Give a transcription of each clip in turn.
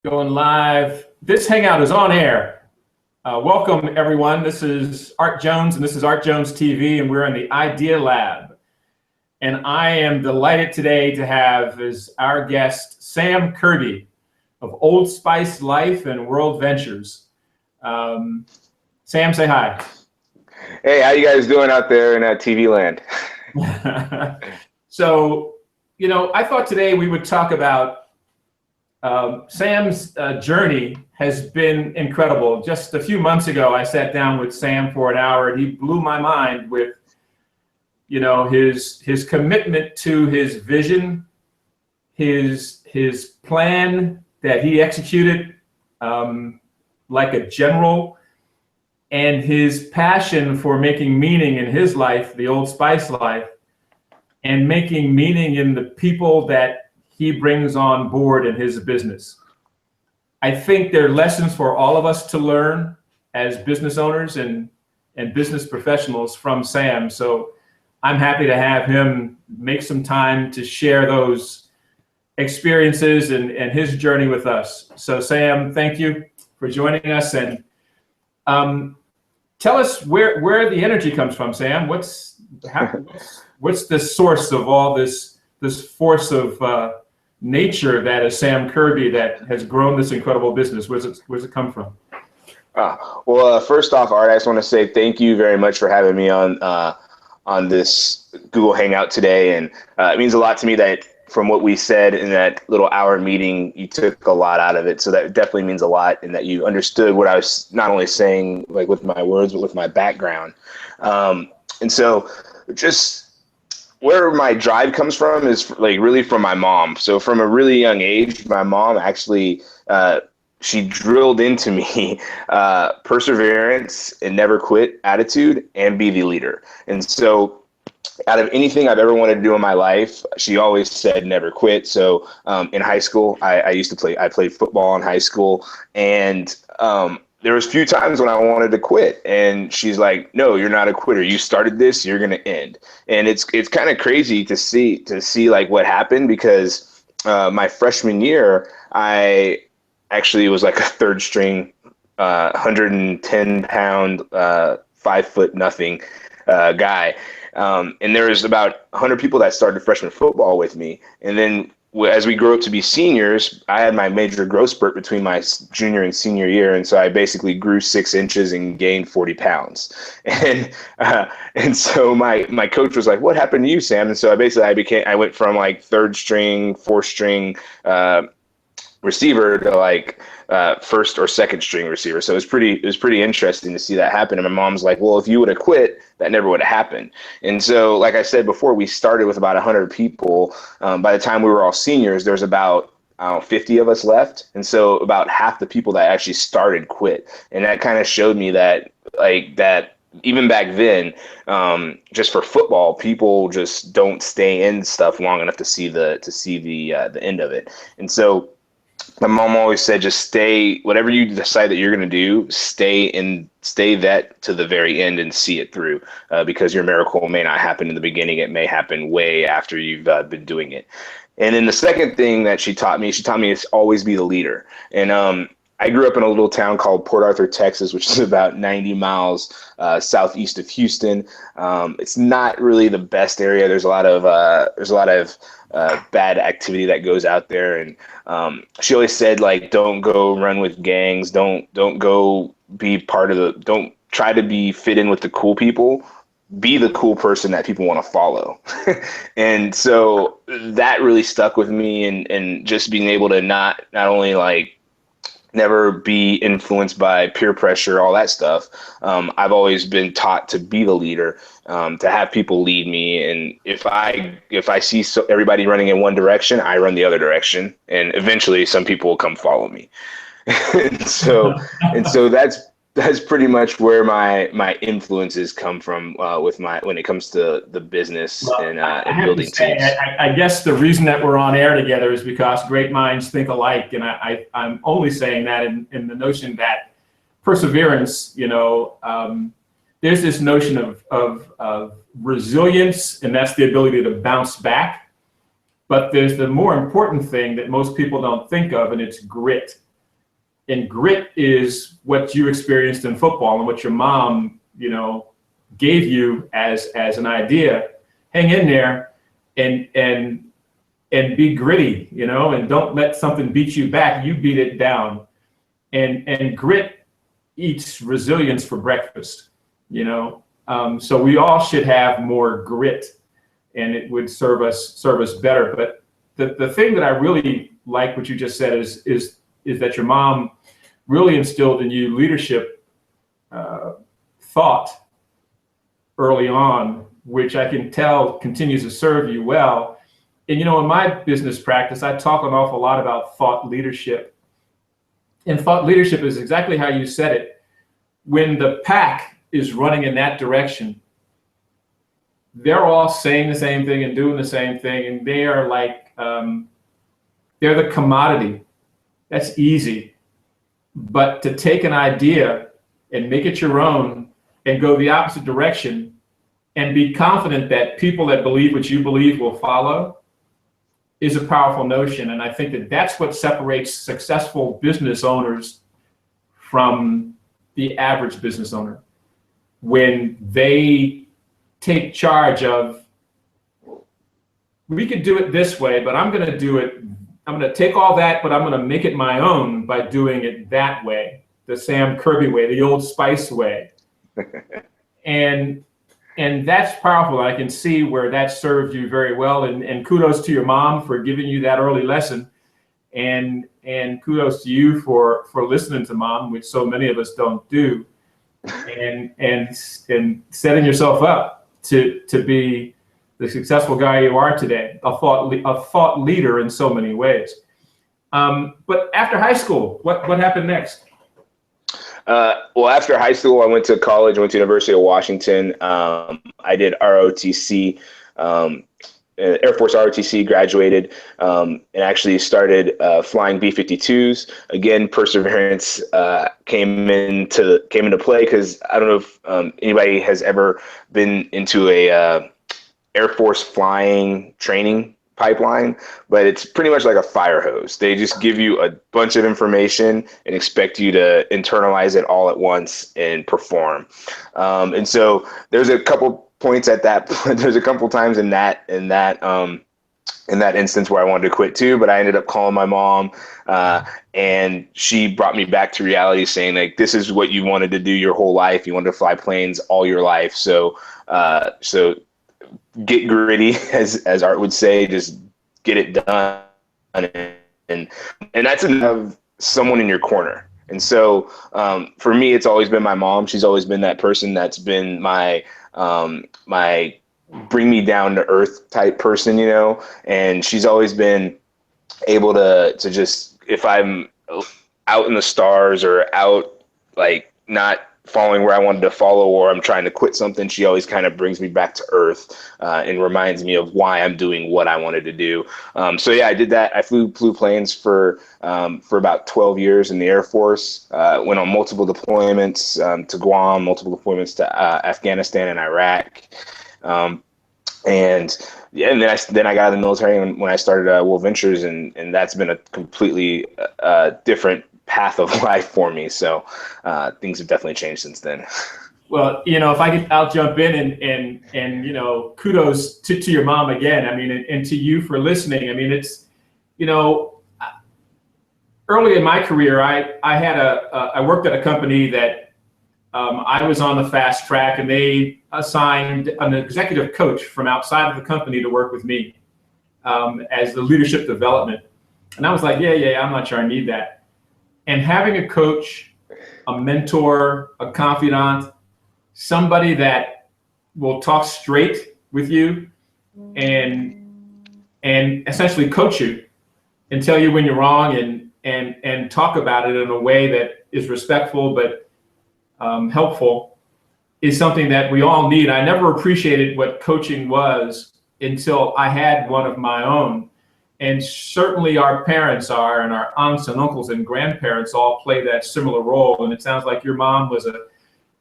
Going live. This Hangout is on air. Welcome, everyone. This is Art Jones, and this is Art Jones TV, and we're in the Idea Lab. And I am delighted today to have as our guest Sam Curby of Old Spice Life and World Ventures. Sam, say hi. Hey, how you guys doing out there in TV land? So, I thought today we would talk about Sam's journey has been incredible. Just a few months ago, I sat down with Sam for an hour, and he blew my mind with, his commitment to his vision, his plan that he executed like a general, and his passion for making meaning in his life, the Old Spice life, and making meaning in the people that he brings on board in his business. I think there are lessons for all of us to learn as business owners and business professionals from Sam. So I'm happy to have him make some time to share those experiences and his journey with us. So Sam, thank you for joining us. And tell us where the energy comes from, Sam. What's the source of all this force of nature that is Sam Curby that has grown this incredible business? Where's it come from? Well, first off, Art, I just want to say thank you very much for having me on this Google Hangout today, and it means a lot to me that from what we said in that little hour meeting, you took a lot out of it. So that definitely means a lot, and that you understood what I was not only saying like with my words, but with my background. And so just where my drive comes from is like really from my mom. So from a really young age, my mom actually, she drilled into me perseverance and never quit attitude and be the leader. And so out of anything I've ever wanted to do in my life, she always said never quit. So in high school, I played football in high school, and there was a few times when I wanted to quit, and she's like, "No, you're not a quitter. You started this. You're going to end." And it's kind of crazy to see like what happened, because my freshman year, I actually was like a third string, 110-pound, 5 foot nothing guy. And there was about 100 people that started freshman football with me. And then as we grew up to be seniors, I had my major growth spurt between my junior and senior year. And so I basically grew 6 inches and gained 40 pounds. And so my coach was like, "What happened to you, Sam?" And so I went from like third string, fourth string receiver to like first or second string receiver. So it was pretty interesting to see that happen. And my mom's like, "Well, if you would have quit, that never would have happened." And so, like I said before, we started with about 100 people. By the time we were all seniors, there's about 50 of us left. And so about half the people that actually started quit. And that kind of showed me that even back then, just for football, people just don't stay in stuff long enough to see the end of it. And so my mom always said, just stay, whatever you decide that you're going to do, stay that to the very end and see it through, because your miracle may not happen in the beginning. It may happen way after you've been doing it. And then the second thing that she taught me is always be the leader. And I grew up in a little town called Port Arthur, Texas, which is about 90 miles southeast of Houston. It's not really the best area. There's a lot of bad activity that goes out there, and she always said, like, don't go run with gangs, don't go be part of don't try to be fit in with the cool people. Be the cool person that people want to follow. And so that really stuck with me, and just being able to not only like never be influenced by peer pressure, all that stuff. I've always been taught to be the leader, to have people lead me. And if I see everybody running in one direction, I run the other direction, and eventually some people will come follow me. and so that's pretty much where my influences come from when it comes to the business and building teams. I guess the reason that we're on air together is because great minds think alike, and I'm only saying that in the notion that perseverance, there's this notion of resilience, and that's the ability to bounce back. But there's the more important thing that most people don't think of, and it's grit. and grit is what you experienced in football and what your mom, gave you as an idea. Hang in there and be gritty, and don't let something beat you back. You beat it down. And grit eats resilience for breakfast, So we all should have more grit, and it would serve us better. But the thing that I really like what you just said is that your mom really instilled in you leadership thought early on, which I can tell continues to serve you well. And in my business practice, I talk an awful lot about thought leadership. And thought leadership is exactly how you said it. When the pack is running in that direction, they're all saying the same thing and doing the same thing, and they are like they're the commodity. That's easy. But to take an idea and make it your own and go the opposite direction and be confident that people that believe what you believe will follow is a powerful notion. And I think that that's what separates successful business owners from the average business owner. When they take charge of, we could do it this way, but I'm going to take all that, but I'm going to make it my own by doing it that way, the Sam Curby way, the Old Spice way. And that's powerful. I can see where that served you very well. And kudos to your mom for giving you that early lesson. And kudos to you for listening to mom, which so many of us don't do. And setting yourself up to be the successful guy you are today, a thought leader in so many ways. But after high school, what happened next? Well, after high school, I went to college, went to University of Washington. I did ROTC, Air Force ROTC, graduated, and actually started flying B-52s. Again, perseverance came into play, because I don't know if anybody has ever been into a Air Force flying training pipeline, but it's pretty much like a fire hose. They just give you a bunch of information and expect you to internalize it all at once and perform. And so there's a couple points at that. There's a couple times in that instance where I wanted to quit too, but I ended up calling my mom, and she brought me back to reality, saying, like, this is what you wanted to do your whole life. You wanted to fly planes all your life. So get gritty, as Art would say, just get it done. And that's to have someone in your corner. And so for me, it's always been my mom. She's always been that person that's been my bring me down to earth type person, and she's always been able to just, if I'm out in the stars or out, like, not following where I wanted to follow, or I'm trying to quit something, she always kind of brings me back to earth and reminds me of why I'm doing what I wanted to do. So yeah, I did that. I flew planes for about 12 years in the Air Force. Went on multiple deployments to Guam, multiple deployments to Afghanistan and Iraq. And then I got out of the military when I started World Ventures, and that's been a completely different path of life for me. So things have definitely changed since then. Well, if I'll jump in and kudos to your mom again. I mean, and to you for listening. I mean, it's, early in my career, I worked at a company that I was on the fast track, and they assigned an executive coach from outside of the company to work with me as the leadership development. And I was like, yeah, I'm not sure I need that. And having a coach, a mentor, a confidant, somebody that will talk straight with you and essentially coach you and tell you when you're wrong and talk about it in a way that is respectful but helpful, is something that we all need. I never appreciated what coaching was until I had one of my own. And certainly our parents are, and our aunts and uncles and grandparents all play that similar role. And it sounds like your mom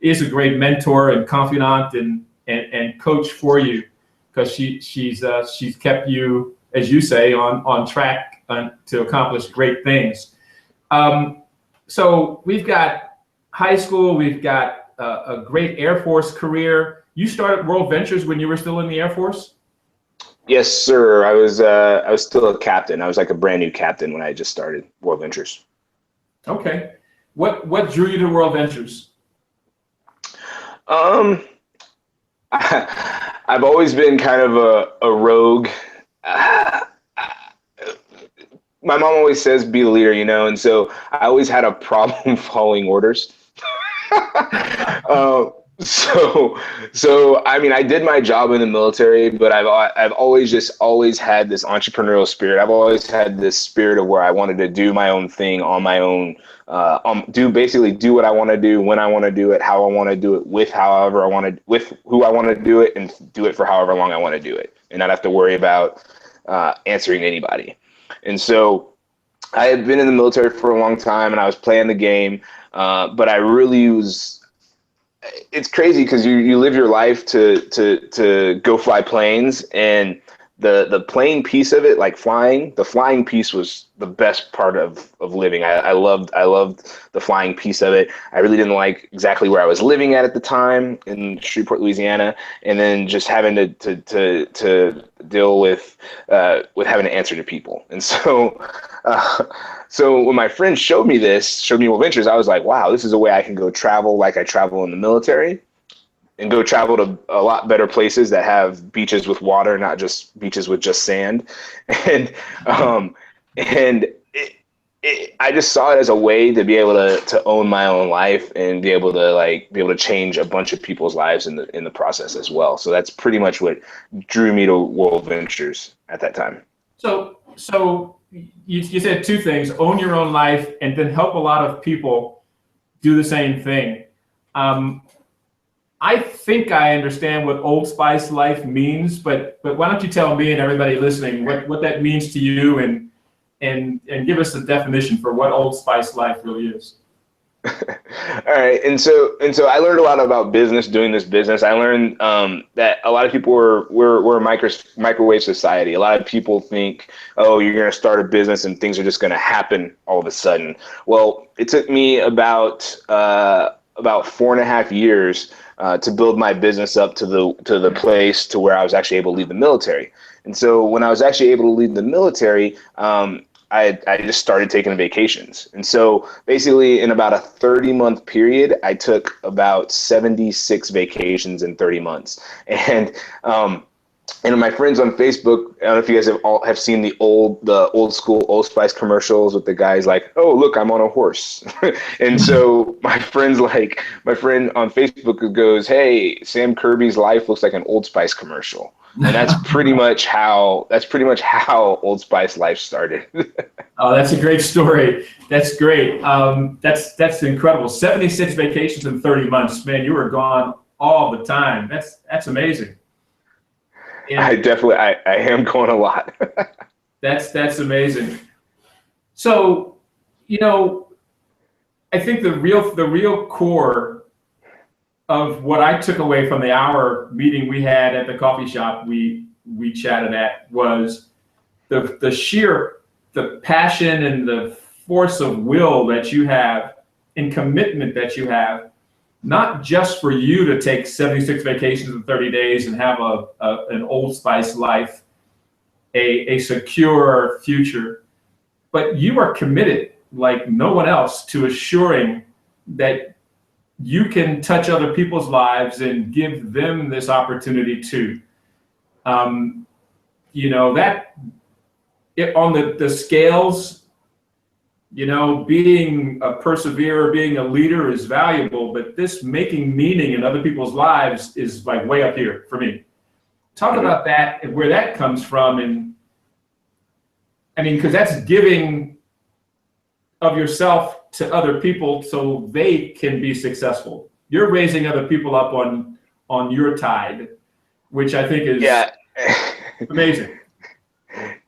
is a great mentor and confidant and coach for you, because she's kept you, as you say, on track to accomplish great things. So we've got high school, we've got a great Air Force career. You started World Ventures when you were still in the Air Force? Yes, sir. I was still a captain. I was like a brand new captain when I just started World Ventures. Okay. What drew you to World Ventures? Um, I've always been kind of a rogue. Uh, my mom always says be the leader, and so I always had a problem following orders. uh, so I mean, I did my job in the military, but I've always had this entrepreneurial spirit. I've always had this spirit of where I wanted to do my own thing on my own. Do what I want to do, when I want to do it, how I want to do it, with however I want to, with who I want to do it, and do it for however long I want to do it, and not have to worry about answering anybody. And so I had been in the military for a long time, and I was playing the game, but I really was. It's crazy because you live your life to go fly planes, and the plane piece of it, like flying, the flying piece was the best part of living. I loved the flying piece of it. I really didn't like exactly where I was living at the time in Shreveport, Louisiana, and then just having to deal with having to answer to people. And so when my friend showed me World Ventures, I was like, wow, this is a way I can go travel like I travel in the military, and go travel to a lot better places that have beaches with water, not just beaches with just sand. And I just saw it as a way to be able to own my own life and be able to change a bunch of people's lives in the process as well. So that's pretty much what drew me to World Ventures at that time. So you said two things: own your own life, and then help a lot of people do the same thing. I think I understand what Old Spice life means, but why don't you tell me and everybody listening what that means to you, and give us a definition for what Old Spice life really is. All right, and so I learned a lot about business doing this business. I learned that a lot of people we're a microwave society. A lot of people think, oh, you're going to start a business and things are just going to happen all of a sudden. Well, it took me about 4.5 years to build my business up to the place to where I was actually able to leave the military. And so when I was actually able to leave the military, I just started taking vacations. And so basically in about a 30-month period, I took about 76 vacations in 30 months. And my friends on Facebook, I don't know if you guys have seen the old school Old Spice commercials with the guys like, oh, look, I'm on a horse. And so my friend on Facebook goes, hey, Sam Curby's life looks like an Old Spice commercial. And that's pretty much how Old Spice life started. Oh, that's a great story. That's great. That's incredible. 76 vacations in 30 months. Man, you were gone all the time. That's amazing. And I am going a lot. That's amazing. So, I think the real core of what I took away from the hour meeting we had at the coffee shop we chatted at was the passion and the force of will that you have and commitment that you have, not just for you to take 76 vacations in 30 days and have an Old Spice life, a secure future, but you are committed like no one else to assuring that you can touch other people's lives and give them this opportunity too. That on the scales, being a perseverer, being a leader is valuable, but this making meaning in other people's lives is like way up here for me. Talk about that and where that comes from. And I mean, because that's giving of yourself to other people so they can be successful. You're raising other people up on your tide, which I think is amazing.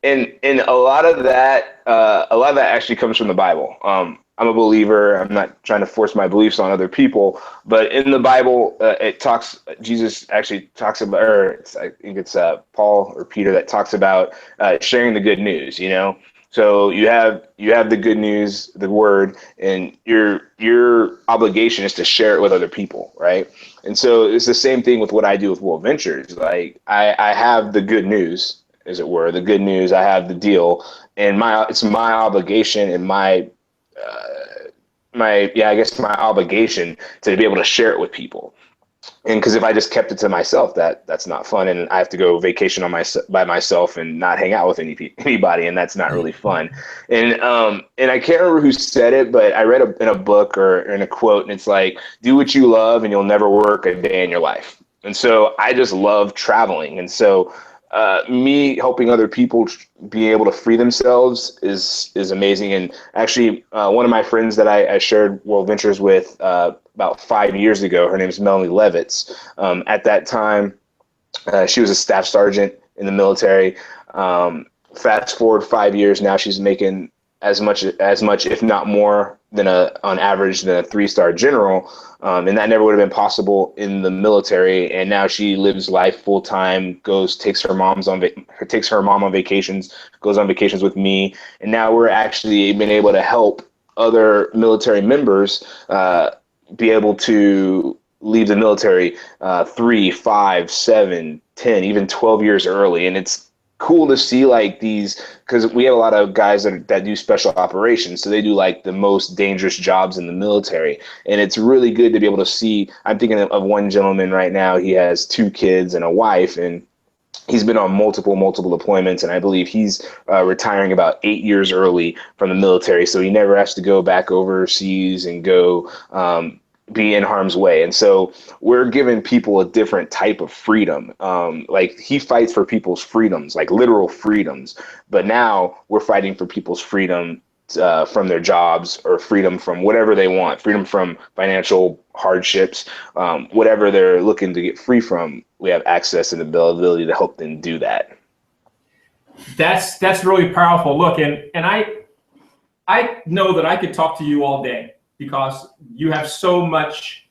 And a lot of that actually comes from the Bible. I'm a believer. I'm not trying to force my beliefs on other people, but in the Bible, Jesus actually talks about, or I think it's Paul or Peter that talks about sharing the good news. So you have the good news, the word, and your obligation is to share it with other people, right? And so it's the same thing with what I do with World Ventures. Like I have the good news, as it were, the good news. I have the deal, and it's my obligation and I guess my obligation to be able to share it with people. And because if I just kept it to myself, that's not fun, and I have to go vacation by myself and not hang out with anybody, and that's not really fun. And I can't remember who said it, but I read in a book or in a quote, and it's like, do what you love, and you'll never work a day in your life. And so I just love traveling, and so me helping other people be able to free themselves is amazing. And actually, one of my friends that I shared World Ventures with about 5 years ago, her name is Melanie Levitz. At that time, she was a staff sergeant in the military. Fast forward 5 years, now she's making as much, if not more, than on average than a 3-star general. And that never would have been possible in the military. And now she lives life full time, takes her mom on vacations, goes on vacations with me. And now we're actually been able to help other military members be able to leave the military 3, 5, 7, 10, even 12 years early. And it's cool to see like these, because we have a lot of guys that do special operations, so they do like the most dangerous jobs in the military, and it's really good to be able to see. I'm thinking of one gentleman right now. He has 2 kids and a wife, and he's been on multiple deployments, and I believe he's retiring about 8 years early from the military, so he never has to go back overseas and go be in harm's way. And so we're giving people a different type of freedom. Like he fights for people's freedoms, like literal freedoms. But now we're fighting for people's freedom from their jobs, or freedom from whatever they want, freedom from financial hardships, whatever they're looking to get free from. We have access and ability to help them do that. That's really powerful. Look, and I know that I could talk to you all day, because you have so much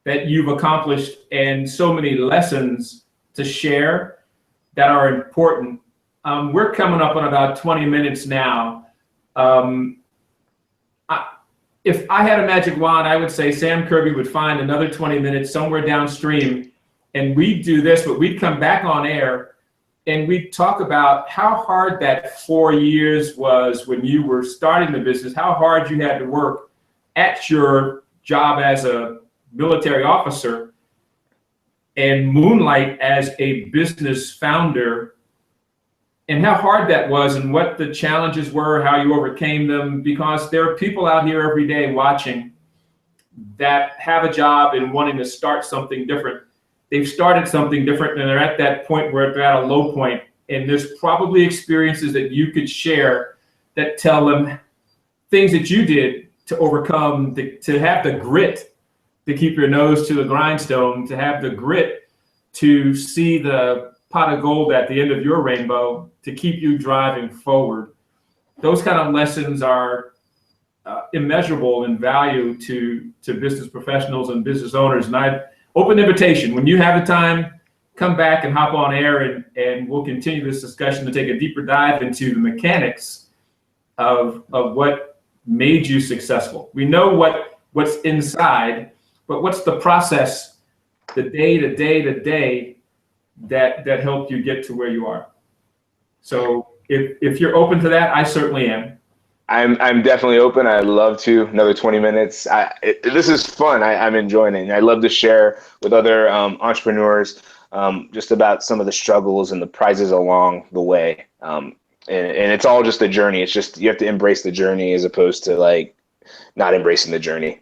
that you've accomplished and so many lessons to share that are important. We're coming up on about 20 minutes now. If I had a magic wand, I would say Sam Curby would find another 20 minutes somewhere downstream, and we'd do this, but we'd come back on air and we'd talk about how hard that 4 years was when you were starting the business, how hard you had to work at your job as a military officer and moonlight as a business founder, and how hard that was and what the challenges were, how you overcame them, because there are people out here every day watching that have a job and wanting to start something different. They've started something different and they're at that point where they're at a low point, and there's probably experiences that you could share that tell them things that you did to overcome, to have the grit to keep your nose to the grindstone, to have the grit to see the pot of gold at the end of your rainbow, to keep you driving forward. Those kind of lessons are immeasurable in value to business professionals and business owners. And I open invitation, when you have the time, come back and hop on air, and we'll continue this discussion to take a deeper dive into the mechanics of what made you successful. We know what's inside, but what's the process, the day to day that helped you get to where you are? So if you're open to that, I certainly am. I'm definitely open. I'd love to. Another 20 minutes. This is fun. I'm enjoying it. And I love to share with other entrepreneurs just about some of the struggles and the prizes along the way. And it's all just a journey. It's just, you have to embrace the journey as opposed to like not embracing the journey.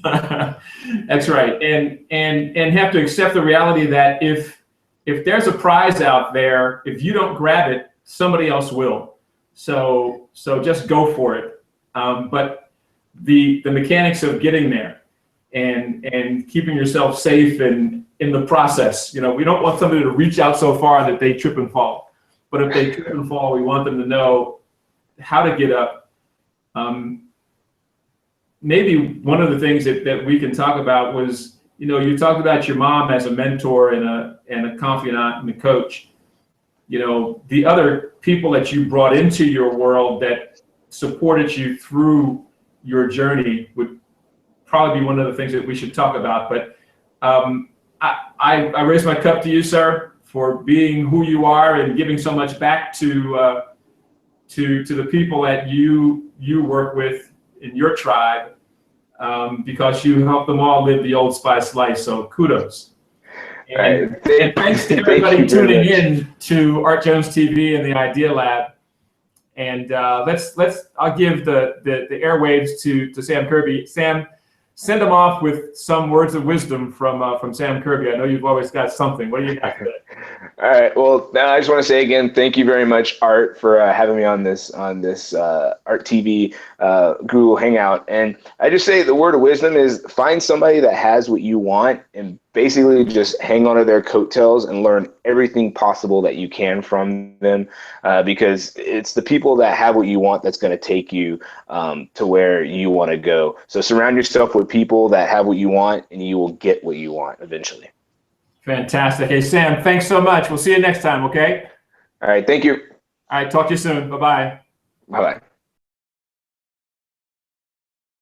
That's right. And have to accept the reality that if there's a prize out there, if you don't grab it, somebody else will. So just go for it. But the mechanics of getting there and keeping yourself safe and in the process, we don't want somebody to reach out so far that they trip and fall. But if they trip and fall, we want them to know how to get up. Maybe one of the things that we can talk about was, you talked about your mom as a mentor and a confidant and a coach. The other people that you brought into your world that supported you through your journey would probably be one of the things that we should talk about. But I raise my cup to you, sir, for being who you are and giving so much back to the people that you work with in your tribe, because you help them all live the Old Spice life. So kudos. And, and thanks to everybody tuning in to Art Jones TV and the Idea Lab. And I'll give the airwaves to Sam Curby. Sam, send them off with some words of wisdom from Sam Curby. I know you've always got something. What do you got today? All right. Well, now I just want to say again, thank you very much, Art, for having me on this Art TV Google Hangout. And I just say the word of wisdom is find somebody that has what you want and basically just hang on to their coattails and learn everything possible that you can from them, because it's the people that have what you want that's going to take you to where you want to go. So surround yourself with people that have what you want, and you will get what you want eventually. Fantastic. Hey, Sam, thanks so much. We'll see you next time, okay? All right. Thank you. All right. Talk to you soon. Bye-bye. Bye-bye.